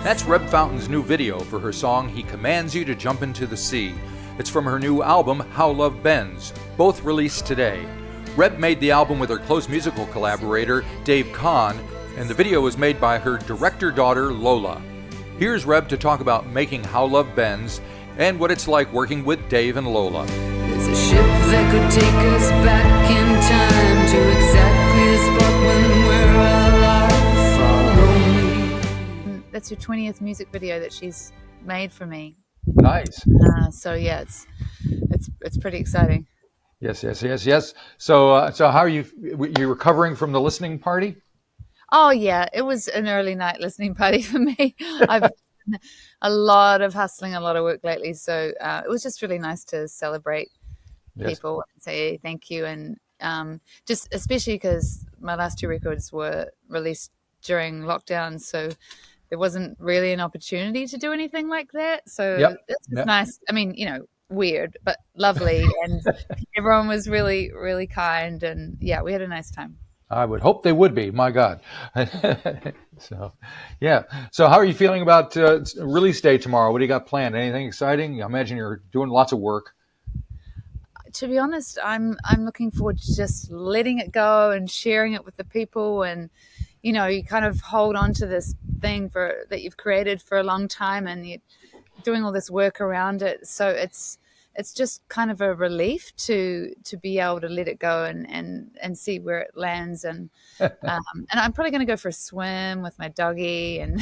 That's Reb Fountain's new video for her song He Commands You to Jump Into the Sea. It's from her new album How Love Bends, both released today. Reb made the album with her close musical collaborator Dave Kahn, and the video was made by her director daughter Lola. Here's Reb to talk about making How Love Bends and what it's like working with Dave and Lola. There's a ship that could take us back in time to exactly the spot when we're alive. Follow me. That's her 20th music video that she's made for me. Nice. So yeah, it's pretty exciting. Yes. So how are you? You recovering from the listening party? Oh yeah, it was an early night listening party for me. I've done a lot of hustling, a lot of work lately, so it was just really nice to celebrate people and say thank you, and just especially because my last two records were released during lockdown, so there wasn't really an opportunity to do anything like that. So it's nice. I mean, weird, but lovely. And everyone was really, really kind. And yeah, we had a nice time. I would hope they would be. My God. So, yeah. So how are you feeling about release day tomorrow? What do you got planned? Anything exciting? I imagine you're doing lots of work. To be honest, I'm looking forward to just letting it go and sharing it with the people. And, you kind of hold on to this thing that you've created for a long time, and you're doing all this work around it. So it's just kind of a relief to be able to let it go and see where it lands. And I'm probably going to go for a swim with my doggy. And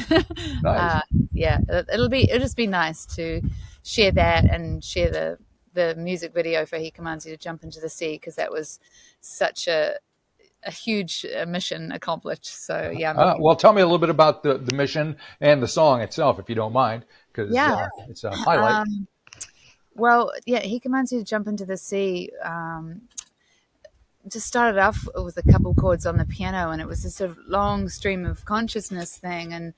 Nice. it'll just be nice to share that and share the music video for He Commands You to Jump Into the Sea, because that was such a huge mission accomplished. So yeah. Well, tell me a little bit about the mission and the song itself, if you don't mind, because it's a highlight. He Commands You to Jump Into the Sea. Just started off with a couple chords on the piano, and it was this sort of long stream of consciousness thing, and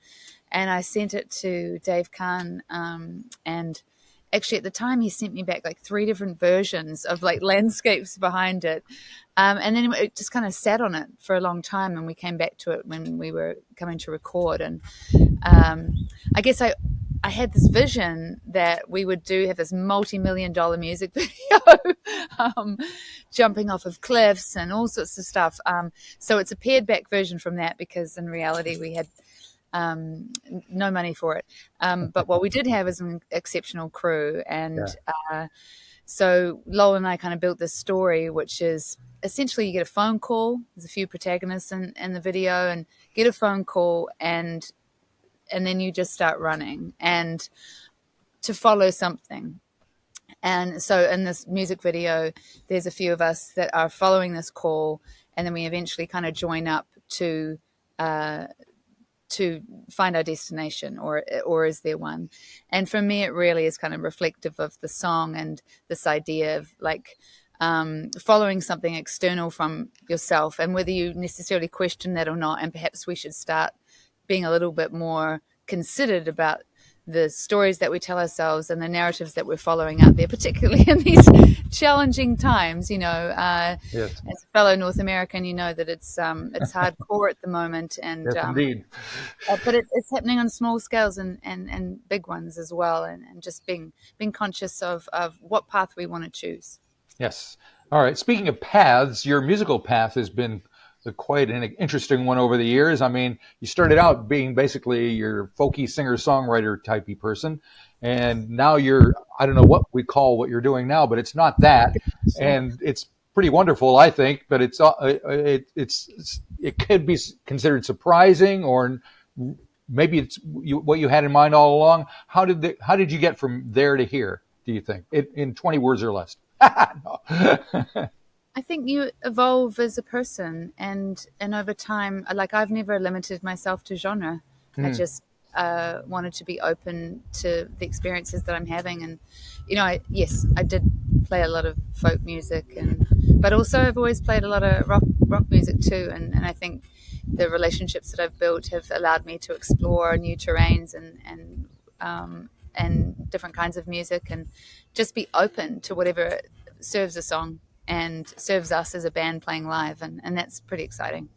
I sent it to Dave Kahn, and actually at the time he sent me back like 3 different versions of like landscapes behind it. And then it just kind of sat on it for a long time, and we came back to it when we were coming to record. And I guess I had this vision that we would have this multi-million-dollar music video, jumping off of cliffs and all sorts of stuff. So it's a pared back version from that, because in reality we had no money for it. But what we did have is an exceptional crew. And so Lowell and I kind of built this story, which is essentially you get a phone call. There's a few protagonists in the video, and get a phone call, and then you just start running and to follow something. And so in this music video, there's a few of us that are following this call, and then we eventually kind of join up to find our destination, or is there one? And for me, it really is kind of reflective of the song and this idea of like following something external from yourself, and whether you necessarily question that or not. And perhaps we should start being a little bit more considered about the stories that we tell ourselves and the narratives that we're following out there, particularly in these challenging times. As a fellow North American, you know that it's hardcore at the moment, and yes, indeed. But it's happening on small scales and big ones as well, and just being conscious of what path we want to choose. Yes. All right. Speaking of paths, your musical path has been quite an interesting one over the years. I mean, you started out being basically your folky singer-songwriter typey person, and now you're, I don't know what we call what you're doing now, but it's not that, and it's pretty wonderful, I think. But it could be considered surprising, or maybe it's what you had in mind all along. How did you get from there to here, do you think, in 20 words or less? No. I think you evolve as a person, and over time, like I've never limited myself to genre. I just wanted to be open to the experiences that I'm having. And, I did play a lot of folk music, but also I've always played a lot of rock music too. And I think the relationships that I've built have allowed me to explore new terrains and different kinds of music, and just be open to whatever serves a song and serves us as a band playing live, and that's pretty exciting.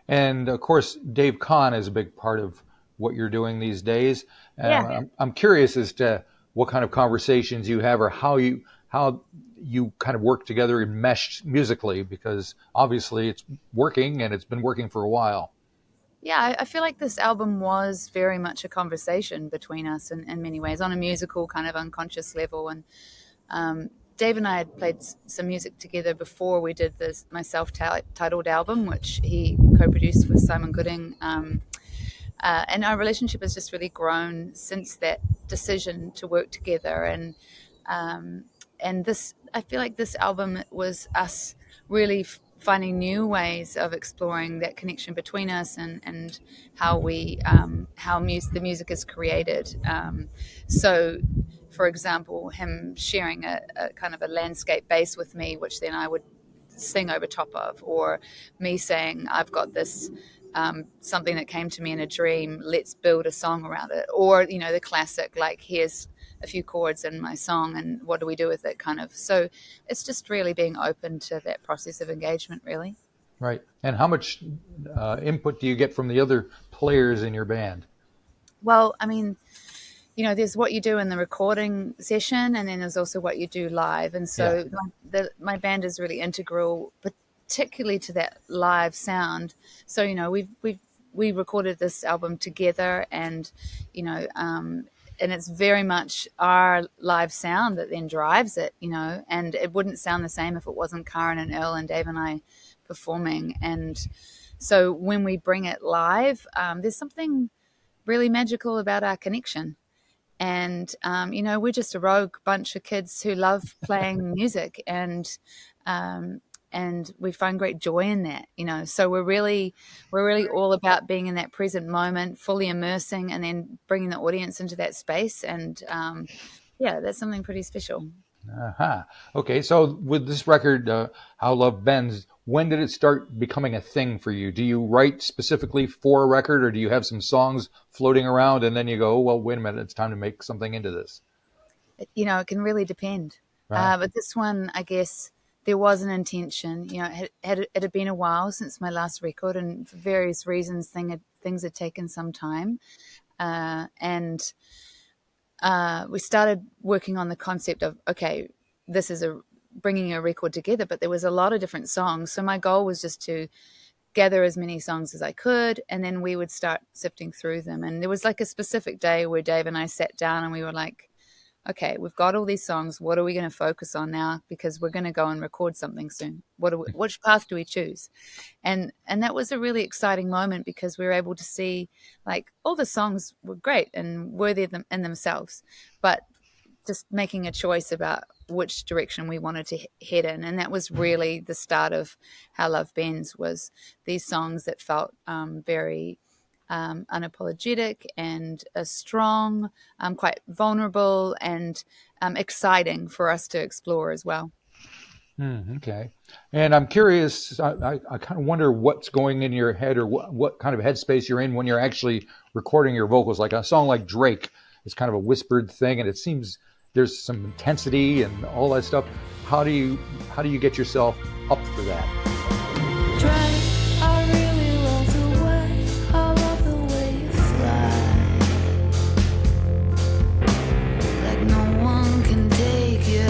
And of course, Dave Kahn is a big part of what you're doing these days. Yeah. I'm curious as to what kind of conversations you have, or how you kind of work together and mesh musically, because obviously it's working and it's been working for a while. Yeah, I feel like this album was very much a conversation between us in many ways, on a musical kind of unconscious level. And Dave and I had played some music together before we did my self-titled album, which he co-produced with Simon Gooding. And our relationship has just really grown since that decision to work together. And this, I feel like this album was us really finding new ways of exploring that connection between us, and how the music is created. So, for example, him sharing a kind of a landscape bass with me, which then I would sing over top of, or me saying, I've got this something that came to me in a dream, let's build a song around it. Or, the classic, like, here's a few chords in my song and what do we do with it, kind of. So it's just really being open to that process of engagement, really. Right. And how much input do you get from the other players in your band? Well, I mean, there's what you do in the recording session, and then there's also what you do live. And so my band is really integral, particularly to that live sound. So, we recorded this album together, and, and it's very much our live sound that then drives it, and it wouldn't sound the same if it wasn't Karen and Earl and Dave and I performing. And so when we bring it live, there's something really magical about our connection. And, we're just a rogue bunch of kids who love playing music, and we find great joy in that, so we're really all about being in that present moment, fully immersing, and then bringing the audience into that space. And that's something pretty special. Okay, so with this record, How Love Bends, when did it start becoming a thing for you? Do you write specifically for a record, or do you have some songs floating around and then you go, oh, well, wait a minute, it's time to make something into this? It can really depend. Right. But this one, I guess, there was an intention. It had been a while since my last record, and for various reasons, things had taken some time. And we started working on the concept of, okay, this is bringing a record together, but there was a lot of different songs. So my goal was just to gather as many songs as I could, and then we would start sifting through them. And there was like a specific day where Dave and I sat down and we were like, okay, we've got all these songs. What are we going to focus on now? Because we're going to go and record something soon. Which path do we choose? And that was a really exciting moment, because we were able to see, like, all the songs were great and worthy of them in themselves, but just making a choice about which direction we wanted to head in. And that was really the start of How Love Bends, was these songs that felt very unapologetic and strong, quite vulnerable, and exciting for us to explore as well. Okay. And I'm curious, I kind of wonder what's going in your head, or what kind of headspace you're in when you're actually recording your vocals. Like a song like Drake is kind of a whispered thing, and it seems there's some intensity and all that stuff. How do you get yourself up for that? Like no one can take it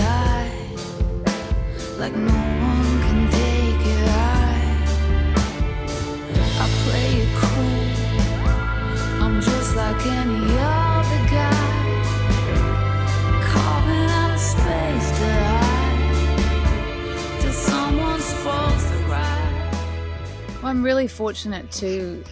I play it cool. I'm just like any other guy, carving out a space to hide till someone's supposed to ride. Well, I'm really fortunate to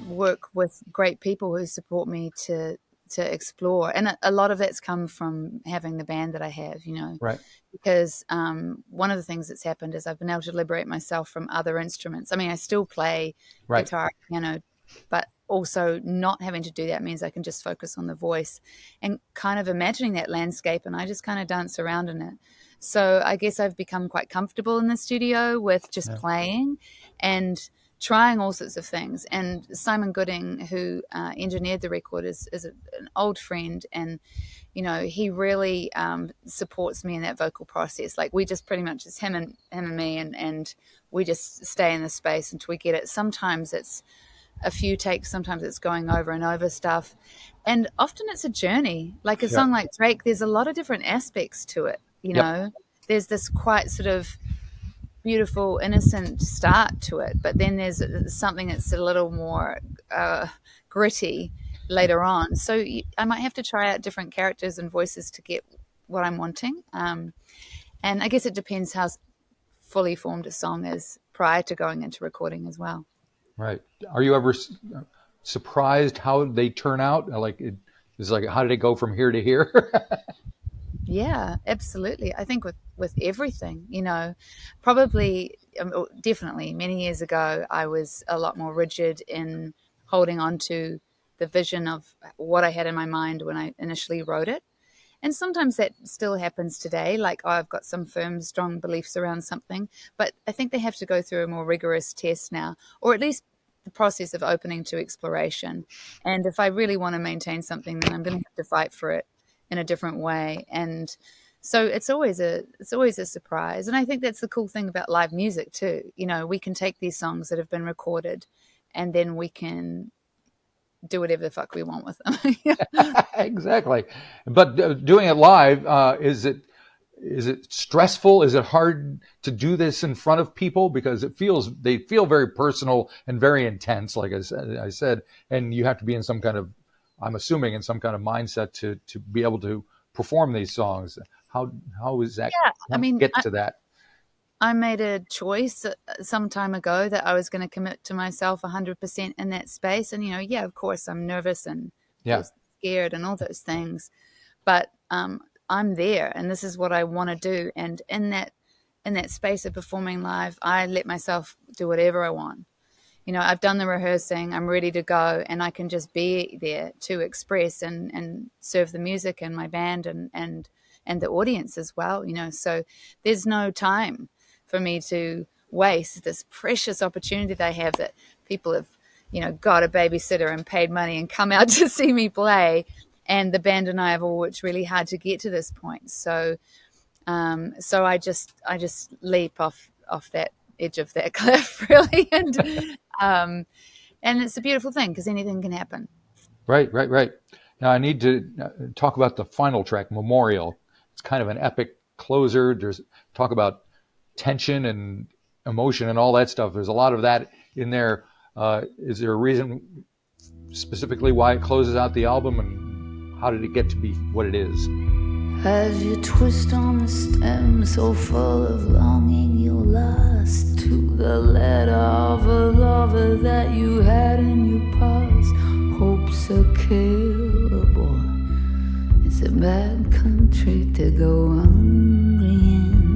work with great people who support me to explore, and a lot of that's come from having the band that I have, Right. Because one of the things that's happened is I've been able to liberate myself from other instruments. I mean, I still play guitar, piano, but also not having to do that means I can just focus on the voice and kind of imagining that landscape, and I just kind of dance around in it. So I guess I've become quite comfortable in the studio with just playing and trying all sorts of things. And Simon Gooding, who engineered the record, is an old friend, and he really supports me in that vocal process. Like, we just pretty much, it's him and me, and we just stay in the space until we get it. Sometimes it's a few takes. Sometimes it's going over and over stuff. And often it's a journey. Like a Yeah. song like Drake, there's a lot of different aspects to it, you Yep. know. There's this quite sort of beautiful, innocent start to it, but then there's something that's a little more gritty later on. So I might have to try out different characters and voices to get what I'm wanting. And I guess it depends how fully formed a song is prior to going into recording as well. Right. Are you ever surprised how they turn out? Like it's like, how did it go from here to here? Yeah, absolutely. I think with everything, you know, probably, definitely many years ago, I was a lot more rigid in holding on to the vision of what I had in my mind when I initially wrote it. And sometimes that still happens today. Like, oh, I've got some firm, strong beliefs around something, but I think they have to go through a more rigorous test now, or at least the process of opening to exploration. And if I really want to maintain something, then I'm going to have to fight for it in a different way. And so it's always a surprise. And I think that's the cool thing about live music too. You know, we can take these songs that have been recorded and then we can do whatever the fuck we want with them. Exactly. But doing it live, is it stressful? Is it hard to do this in front of people? Because they feel very personal and very intense, like I said, and you have to be in some kind of, I'm assuming, in some kind of mindset to be able to perform these songs. How is that? Yeah, I mean, get to that. I made a choice some time ago that I was going to commit to myself 100% in that space. And, you know, yeah, of course, I'm nervous and Yeah. scared and all those things. But I'm there, and this is what I want to do. And in that space of performing live, I let myself do whatever I want. You know, I've done the rehearsing, I'm ready to go, and I can just be there to express and serve the music and my band and the audience as well, you know. So there's no time for me to waste this precious opportunity they have, that people have, you know, got a babysitter and paid money and come out to see me play. And the band and I have all worked really hard to get to this point. So I just leap off that edge of that cliff, really. And it's a beautiful thing because anything can happen. Right. Now I need to talk about the final track, Memorial. It's kind of an epic closer. There's talk about tension and emotion and all that stuff. There's a lot of that in there. Is there a reason specifically why it closes out the album, and how did it get to be what it is? As you twist on the stem, so full of longing, you're lost to the letter of a lover that you had in your past. Hope's a killer, boy. It's a bad country to go hungry in.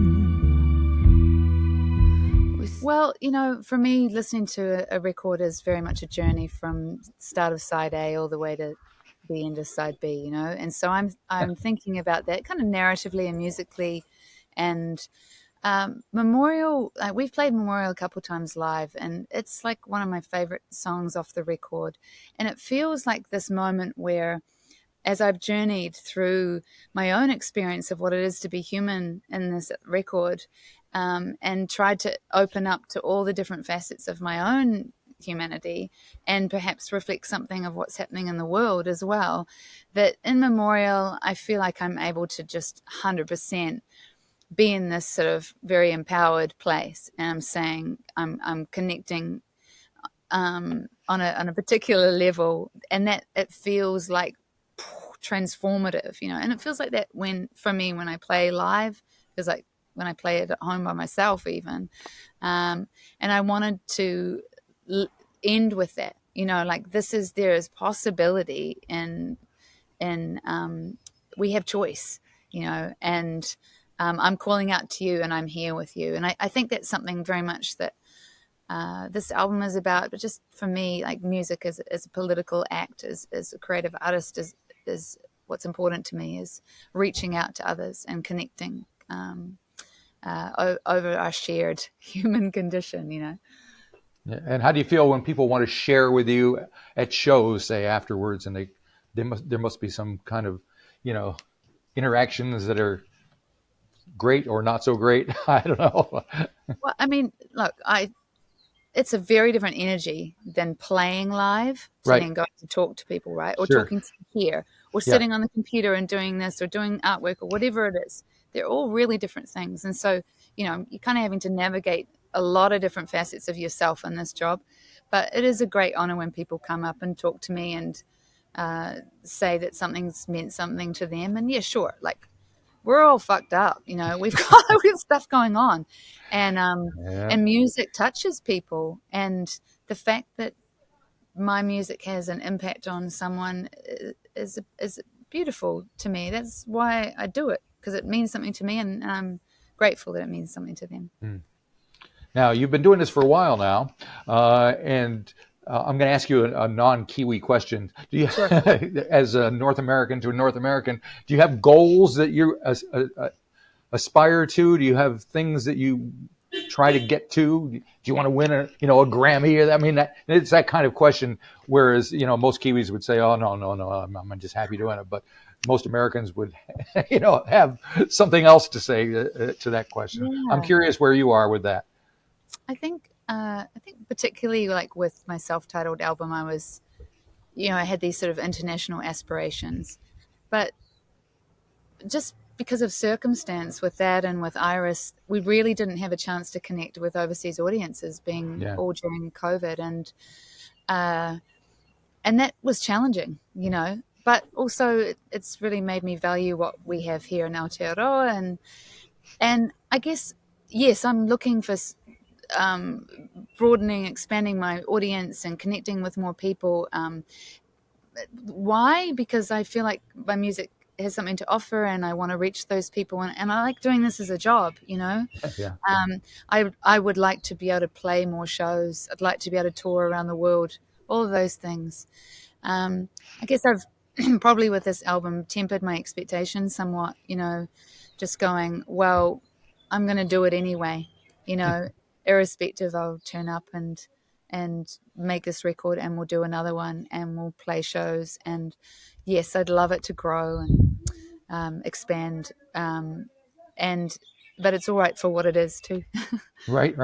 Well, you know, for me, listening to a record is very much a journey from start of side A all the way to the end of side B, you know. And so I'm thinking about that kind of narratively and musically. And Memorial, we've played Memorial a couple times live, and it's like one of my favorite songs off the record. And it feels like this moment where, as I've journeyed through my own experience of what it is to be human in this record, and tried to open up to all the different facets of my own humanity and perhaps reflect something of what's happening in the world as well, that in Memorial, I feel like I'm able to just 100% be in this sort of very empowered place. And I'm saying, I'm connecting on a particular level, and that it feels like transformative, you know. And it feels like that for me when I play live, it's like when I play it at home by myself even. And I wanted to end with that, you know, like there is possibility and we have choice, you know, and I'm calling out to you and I'm here with you. And I think that's something very much that this album is about. But just for me, like music as a political act, as a creative artist, is what's important to me, is reaching out to others and connecting over our shared human condition, you know. Yeah. And how do you feel when people want to share with you at shows, say afterwards, and there must be some kind of, you know, interactions that are great or not so great? I don't know. Well, I mean, look, it's a very different energy than playing live to Right. then going to talk to people, right? Or Sure. talking to here, or Yeah. sitting on the computer and doing this, or doing artwork, or whatever it is. They're all really different things. And so, you're kind of having to navigate a lot of different facets of yourself in this job. But it is a great honor when people come up and talk to me and say that something's meant something to them. And yeah, sure, like, we're all fucked up, we've got stuff going on, and Yeah. and music touches people, and the fact that my music has an impact on someone is beautiful to me. That's why I do it, because it means something to me, and I'm grateful that it means something to them. Now, you've been doing this for a while now, and I'm going to ask you a non-Kiwi question. Do you, Sure. as a North American to a North American, do you have goals that you aspire to? Do you have things that you try to get to? Do you want to win a Grammy? I mean, it's that kind of question. Whereas, most Kiwis would say, "Oh, no, I'm just happy doing it." But most Americans would, have something else to say to that question. Yeah. I'm curious where you are with that. I think particularly like with my self-titled album, I was, I had these sort of international aspirations, but just because of circumstance with that and with Iris, we really didn't have a chance to connect with overseas audiences, being all during COVID, and that was challenging, But also, it's really made me value what we have here in Aotearoa, and I guess yes, I'm looking for broadening, expanding my audience, and connecting with more people. Why? Because I feel like my music has something to offer, and I want to reach those people, and I like doing this as a job, Yeah. I would like to be able to play more shows. I'd like to be able to tour around the world, all of those things. I guess I've probably with this album tempered my expectations somewhat, just going, well, I'm going to do it anyway, irrespective. I'll turn up and make this record, and we'll do another one, and we'll play shows. And yes, I'd love it to grow and expand, but it's all right for what it is too. Right.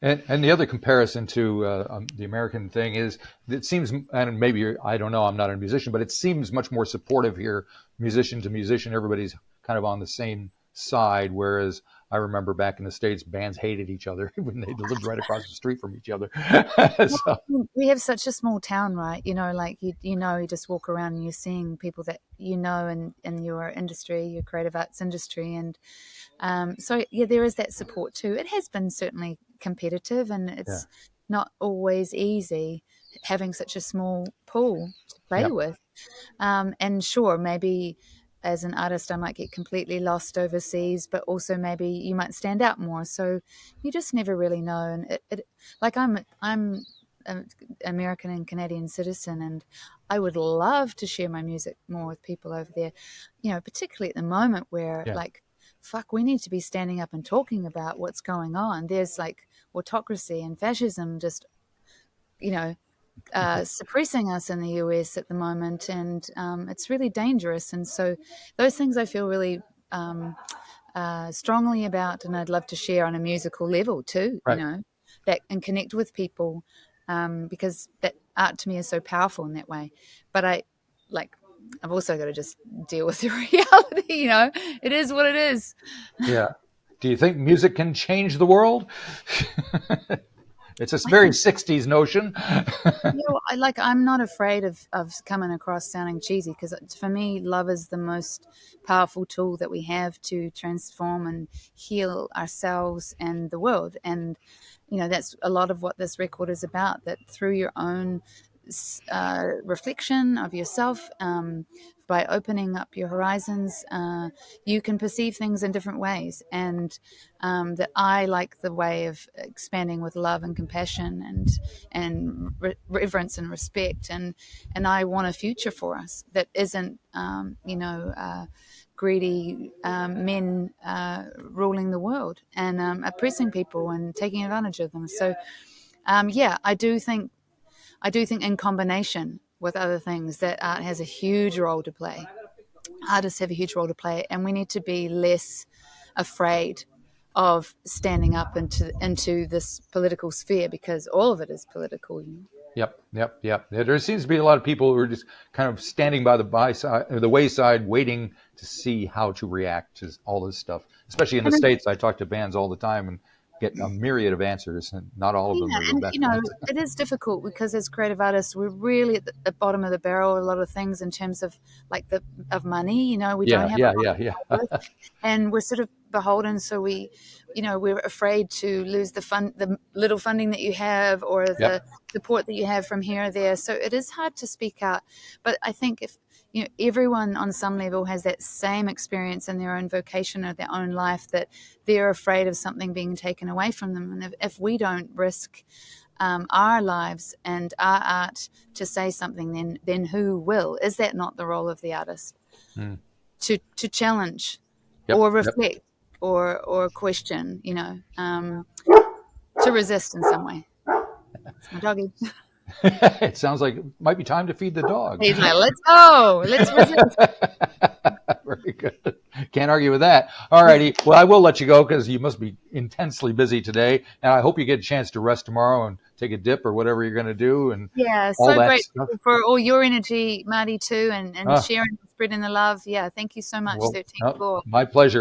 And the other comparison to the American thing is, it seems, and maybe I don't know, I'm not a musician, but it seems much more supportive here, musician to musician. Everybody's kind of on the same side, whereas I remember back in the States, bands hated each other when they lived right across the street from each other. So, we have such a small town, right? Like you just walk around and you're seeing people that in your industry, your creative arts industry, and so yeah, there is that support too. It has been certainly competitive, and it's not always easy having such a small pool to play with. And sure, maybe as an artist I might get completely lost overseas, but also maybe you might stand out more. So you just never really know. And like I'm an American and Canadian citizen, and I would love to share my music more with people over there, particularly at the moment where like, fuck, we need to be standing up and talking about what's going on. There's like autocracy and fascism just, suppressing us in the US at the moment, and it's really dangerous. And so those things I feel really strongly about, and I'd love to share on a musical level too, that and connect with people, because that art to me is so powerful in that way. But I've also got to just deal with the reality, it is what it is. Yeah. Do you think music can change the world? It's a very 60s notion. I'm not afraid of coming across sounding cheesy, because for me, love is the most powerful tool that we have to transform and heal ourselves and the world. And, that's a lot of what this record is about, that through your own reflection of yourself, by opening up your horizons, you can perceive things in different ways. And that I like the way of expanding with love and compassion and reverence and respect. And I want a future for us that isn't, greedy men ruling the world and oppressing people and taking advantage of them. So, I do think in combination with other things that art has a huge role to play. Artists have a huge role to play, and we need to be less afraid of standing up into this political sphere, because all of it is political. Yep. There seems to be a lot of people who are just kind of standing by the wayside, waiting to see how to react to all this stuff. Especially in the States, I talk to bands all the time and get a myriad of answers, and not all of them are the And best you know, ones. it is difficult because as creative artists, we're really at the bottom of the barrel. A lot of things in terms of like of money. You know, we don't have a lot Yeah. and we're sort of beholden. So we're afraid to lose the little funding that you have, or the Yep. support that you have from here or there. So it is hard to speak out. But I think if everyone on some level has that same experience in their own vocation or their own life, that they're afraid of something being taken away from them, and if we don't risk our lives and our art to say something, then who will? Is that not the role of the artist? To challenge, or reflect, or question, to resist in some way. It's my doggy. It sounds like it might be time to feed the dog. He's like, let's go. Let's resist. Very good. Can't argue with that. All righty. Well, I will let you go because you must be intensely busy today. And I hope you get a chance to rest tomorrow and take a dip or whatever you're going to do. And Yeah, all so that grateful stuff. for all your energy, Marty, too, and sharing, spreading the love. Yeah, thank you so much, Well, 13th floor. my pleasure.